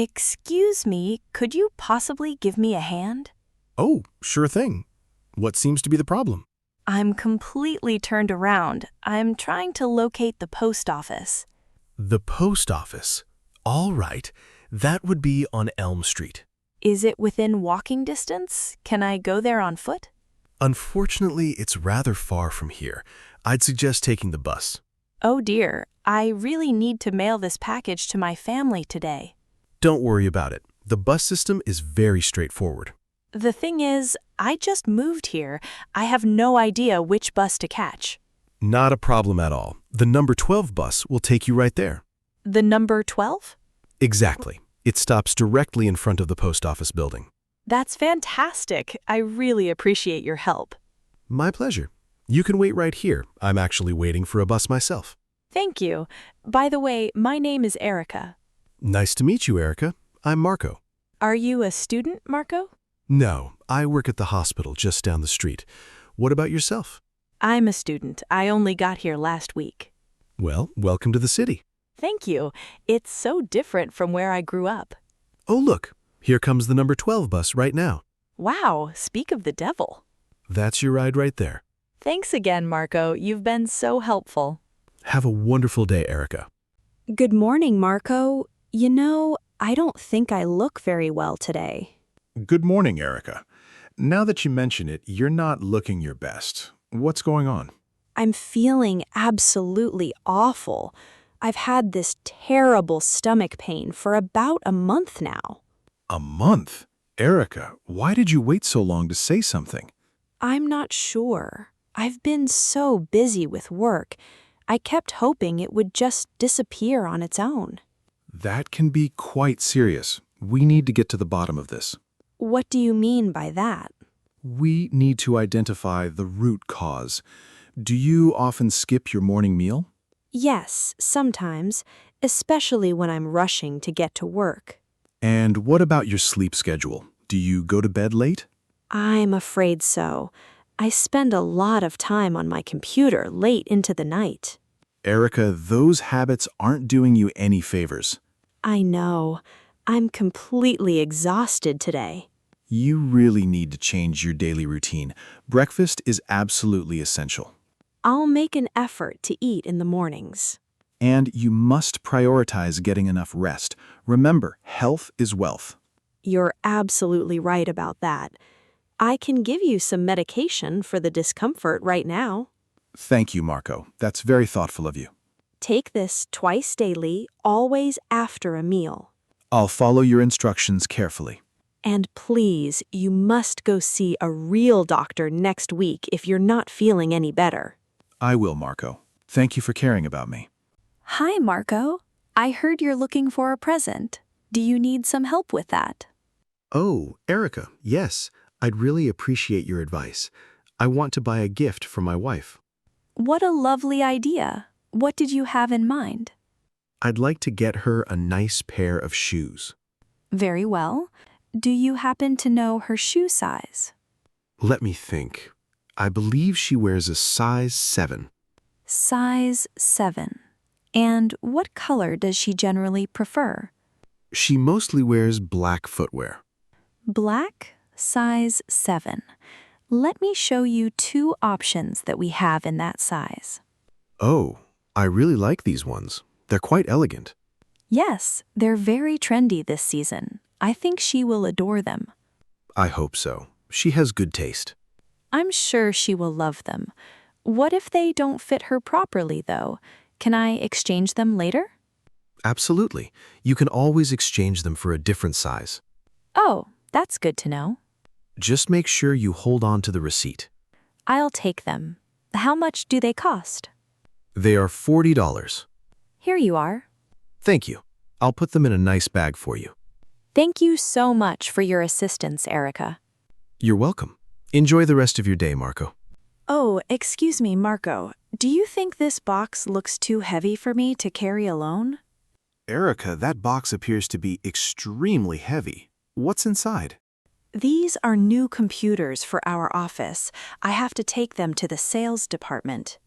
Excuse me, could you possibly give me a hand? Oh, sure thing. What seems to be the problem? I'm completely turned around. I'm trying to locate the post office. The post office. All right. That would be on Elm Street. Is it within walking distance? Can I go there on foot? Unfortunately, it's rather far from here. I'd suggest taking the bus. Oh dear, I really need to mail this package to my family today. Don't worry about it. The bus system is very straightforward. The thing is, I just moved here. I have no idea which bus to catch. Not a problem at all. The number 12 bus will take you right there. The number 12? Exactly. It stops directly in front of the post office building. That's fantastic. I really appreciate your help. My pleasure. You can wait right here. I'm actually waiting for a bus myself. Thank you. By the way, my name is Erica. Nice to meet you, Erica. I'm Marco. Are you a student, Marco? No, I work at the hospital just down the street. What about yourself? I'm a student. I only got here last week. Well, welcome to the city. Thank you. It's so different from where I grew up. Oh, look. Here comes the number 12 bus right now. Wow, speak of the devil. That's your ride right there. Thanks again, Marco. You've been so helpful. Have a wonderful day, Erica. Good morning, Marco. You know, I don't think I look very well today. Good morning, Erica. Now that you mention it, you're not looking your best. What's going on? I'm feeling absolutely awful. I've had this terrible stomach pain for about a month now. A month? Erica, why did you wait so long to say something? I'm not sure. I've been so busy with work. I kept hoping it would just disappear on its own. That can be quite serious. We need to get to the bottom of this. What do you mean by that? We need to identify the root cause. Do you often skip your morning meal? Yes, sometimes, especially when I'm rushing to get to work. And what about your sleep schedule? Do you go to bed late? I'm afraid so. I spend a lot of time on my computer late into the night. Erica, those habits aren't doing you any favors. I know. I'm completely exhausted today. You really need to change your daily routine. Breakfast is absolutely essential. I'll make an effort to eat in the mornings. And you must prioritize getting enough rest. Remember, health is wealth. You're absolutely right about that. I can give you some medication for the discomfort right now. Thank you, Marco. That's very thoughtful of you. Take this twice daily, always after a meal. I'll follow your instructions carefully. And please, you must go see a real doctor next week if you're not feeling any better. I will, Marco. Thank you for caring about me. Hi, Marco. I heard you're looking for a present. Do you need some help with that? Oh, Erica, yes. I'd really appreciate your advice. I want to buy a gift for my wife. What a lovely idea. What did you have in mind? I'd like to get her a nice pair of shoes. Very well. Do you happen to know her shoe size? Let me think. I believe she wears a size 7. Size 7. And what color does she generally prefer? She mostly wears black footwear. Black, size 7. Let me show you 2 options that we have in that size. Oh, I really like these ones. They're quite elegant. Yes, they're very trendy this season. I think she will adore them. I hope so. She has good taste. I'm sure she will love them. What if they don't fit her properly, though? Can I exchange them later? Absolutely. You can always exchange them for a different size. Oh, that's good to know. Just make sure you hold on to the receipt. I'll take them. How much do they cost? They are $40. Here you are. Thank you. I'll put them in a nice bag for you. Thank you so much for your assistance, Erica. You're welcome. Enjoy the rest of your day, Marco. Oh, excuse me, Marco. Do you think this box looks too heavy for me to carry alone? Erica, that box appears to be extremely heavy. What's inside? These are new computers for our office. I have to take them to the sales department.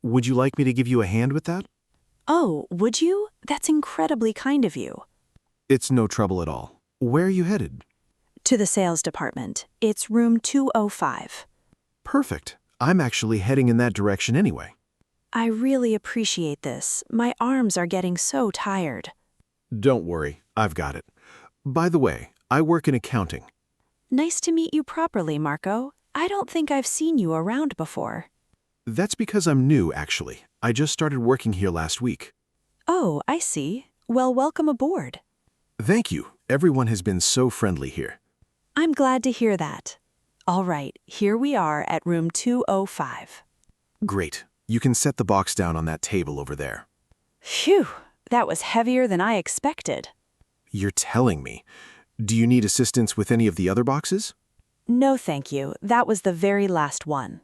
Would you like me to give you a hand with that? Oh, would you? That's incredibly kind of you. It's no trouble at all. Where are you headed? To the sales department. It's room 205. Perfect. I'm actually heading in that direction anyway. I really appreciate this. My arms are getting so tired. Don't worry, I've got it. By the way, I work in accounting. Nice to meet you properly, Marco. I don't think I've seen you around before. That's because I'm new, actually. I just started working here last week. Oh, I see. Well, welcome aboard. Thank you. Everyone has been so friendly here. I'm glad to hear that. All right, here we are at room 205. Great. You can set the box down on that table over there. Phew, that was heavier than I expected. You're telling me. Do you need assistance with any of the other boxes? No, thank you. That was the very last one.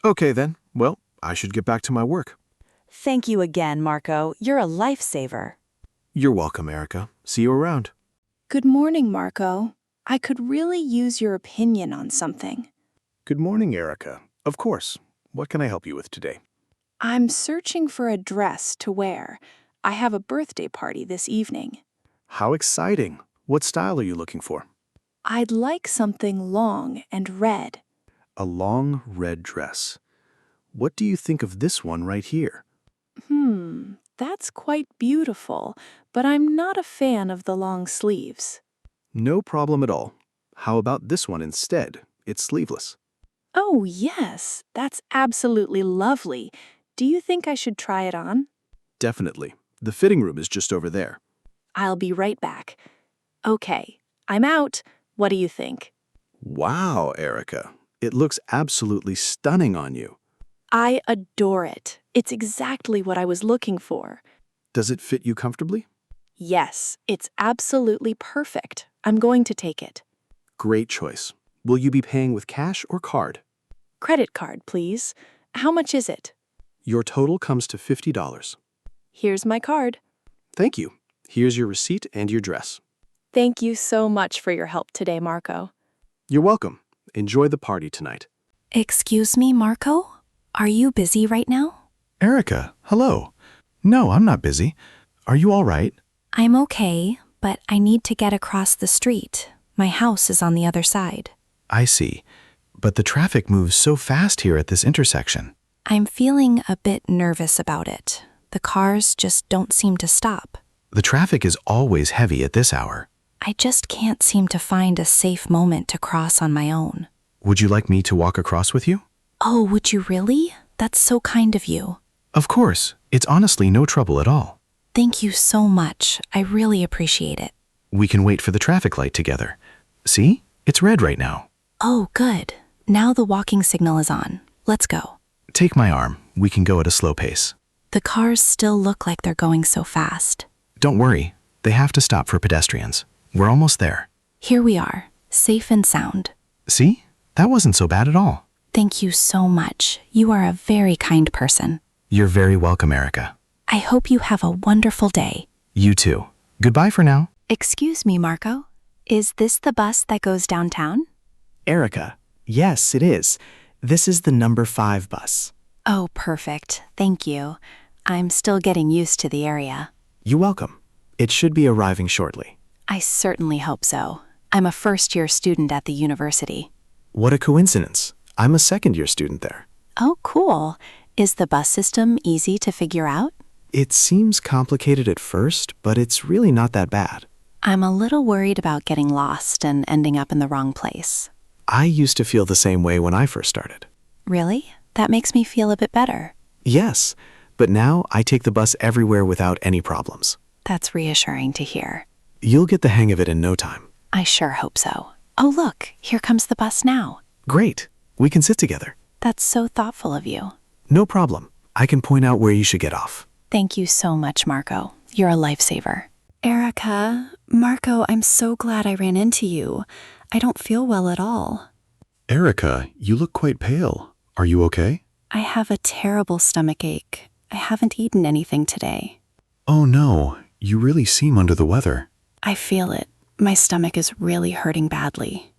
Okay then. Well, I should get back to my work. Thank you again, Marco. You're a lifesaver. You're welcome, Erica. See you around. Good morning, Marco. I could really use your opinion on something. Good morning, Erica. Of course. What can I help you with today? I'm searching for a dress to wear. I have a birthday party this evening. How exciting. What style are you looking for? I'd like something long and red. A long red dress. What do you think of this one right here? That's quite beautiful, but I'm not a fan of the long sleeves. No problem at all. How about this one instead? It's sleeveless. Oh, yes, that's absolutely lovely. Do you think I should try it on? Definitely. The fitting room is just over there. I'll be right back. Okay, I'm out. What do you think? Wow, Erica. It looks absolutely stunning on you. I adore it. It's exactly what I was looking for. Does it fit you comfortably? Yes, it's absolutely perfect. I'm going to take it. Great choice. Will you be paying with cash or card? Credit card, please. How much is it? Your total comes to $50. Here's my card. Thank you. Here's your receipt and your dress. Thank you so much for your help today, Marco. You're welcome. Enjoy the party tonight. Excuse me, Marco? Are you busy right now? Erica, hello. No, I'm not busy. Are you all right? I'm okay, but I need to get across the street. My house is on the other side. I see. But the traffic moves so fast here at this intersection. I'm feeling a bit nervous about it. The cars just don't seem to stop. The traffic is always heavy at this hour. I just can't seem to find a safe moment to cross on my own. Would you like me to walk across with you? Oh, would you really? That's so kind of you. Of course. It's honestly no trouble at all. Thank you so much. I really appreciate it. We can wait for the traffic light together. See? It's red right now. Oh, good. Now the walking signal is on. Let's go. Take my arm. We can go at a slow pace. The cars still look like they're going so fast. Don't worry. They have to stop for pedestrians. We're almost there. Here we are, safe and sound. See? That wasn't so bad at all. Thank you so much. You are a very kind person. You're very welcome, Erica. I hope you have a wonderful day. You too. Goodbye for now. Excuse me, Marco. Is this the bus that goes downtown? Erica, yes, it is. This is the number 5 bus. Oh, perfect. Thank you. I'm still getting used to the area. You're welcome. It should be arriving shortly. I certainly hope so. I'm a first-year student at the university. What a coincidence. I'm a second-year student there. Oh, cool. Is the bus system easy to figure out? It seems complicated at first, but it's really not that bad. I'm a little worried about getting lost and ending up in the wrong place. I used to feel the same way when I first started. Really? That makes me feel a bit better. Yes, but now I take the bus everywhere without any problems. That's reassuring to hear. You'll get the hang of it in no time. I sure hope so. Oh, look, here comes the bus now. Great. We can sit together. That's so thoughtful of you. No problem. I can point out where you should get off. Thank you so much, Marco. You're a lifesaver. Erica, Marco, I'm so glad I ran into you. I don't feel well at all. Erica, you look quite pale. Are you okay? I have a terrible stomach ache. I haven't eaten anything today. Oh no, you really seem under the weather. I feel it. My stomach is really hurting badly.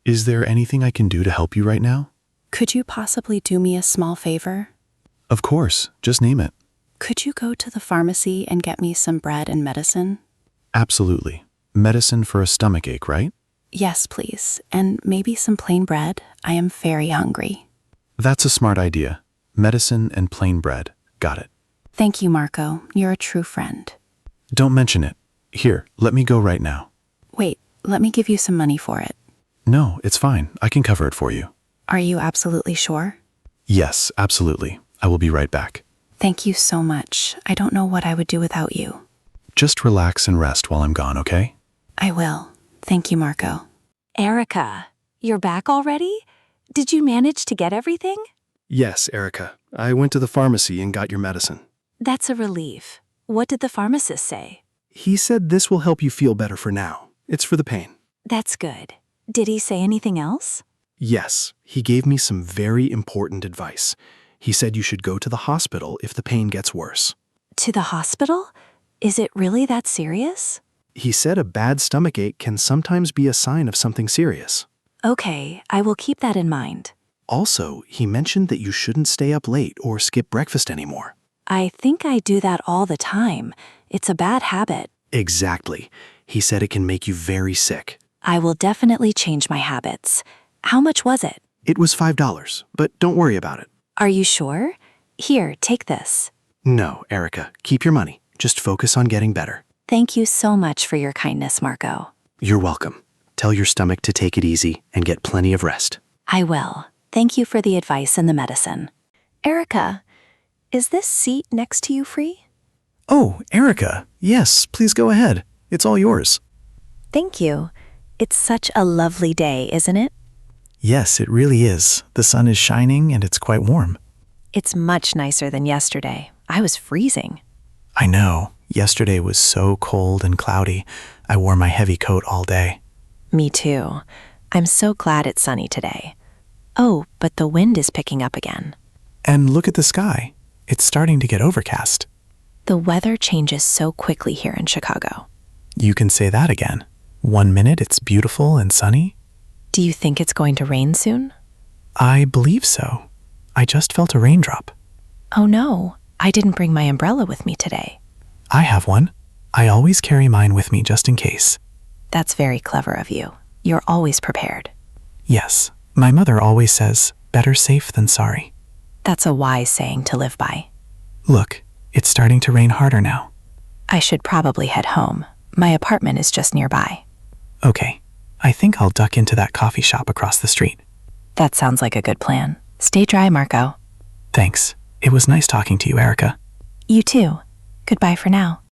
Is there anything I can do to help you right now? Could you possibly do me a small favor? Of course, just name it. Could you go to the pharmacy and get me some bread and medicine? Absolutely. Medicine for a stomachache, right? Yes, please. And maybe some plain bread. I am very hungry. That's a smart idea. Medicine and plain bread. Got it. Thank you, Marco. You're a true friend. Don't mention it. Here, let me go right now. Wait, let me give you some money for it. No, it's fine. I can cover it for you. Are you absolutely sure? Yes, absolutely. I will be right back. Thank you so much. I don't know what I would do without you. Just relax and rest while I'm gone, okay? I will. Thank you, Marco. Erica, you're back already? Did you manage to get everything? Yes, Erica. I went to the pharmacy and got your medicine. That's a relief. What did the pharmacist say? He said this will help you feel better for now. It's for the pain. That's good. Did he say anything else? Yes, he gave me some very important advice. He said you should go to the hospital if the pain gets worse. To the hospital? Is it really that serious? He said a bad stomachache can sometimes be a sign of something serious. Okay, I will keep that in mind. Also, he mentioned that you shouldn't stay up late or skip breakfast anymore. I think I do that all the time. It's a bad habit. Exactly. He said it can make you very sick. I will definitely change my habits. How much was it? It was $5, but don't worry about it. Are you sure? Here, take this. No, Erica, keep your money. Just focus on getting better. Thank you so much for your kindness, Marco. You're welcome. Tell your stomach to take it easy and get plenty of rest. I will. Thank you for the advice and the medicine. Erica, is this seat next to you free? Oh, Erica. Yes, please go ahead. It's all yours. Thank you. It's such a lovely day, isn't it? Yes, it really is. The sun is shining and it's quite warm. It's much nicer than yesterday. I was freezing. I know. Yesterday was so cold and cloudy. I wore my heavy coat all day. Me too. I'm so glad it's sunny today. Oh, but the wind is picking up again. And look at the sky. It's starting to get overcast. The weather changes so quickly here in Chicago. You can say that again. 1 minute it's beautiful and sunny. Do you think it's going to rain soon? I believe so. I just felt a raindrop. Oh no, I didn't bring my umbrella with me today. I have one. I always carry mine with me just in case. That's very clever of you. You're always prepared. Yes, my mother always says, better safe than sorry. That's a wise saying to live by. Look, it's starting to rain harder now. I should probably head home. My apartment is just nearby. Okay, I think I'll duck into that coffee shop across the street. That sounds like a good plan. Stay dry, Marco. Thanks. It was nice talking to you, Erica. You too. Goodbye for now.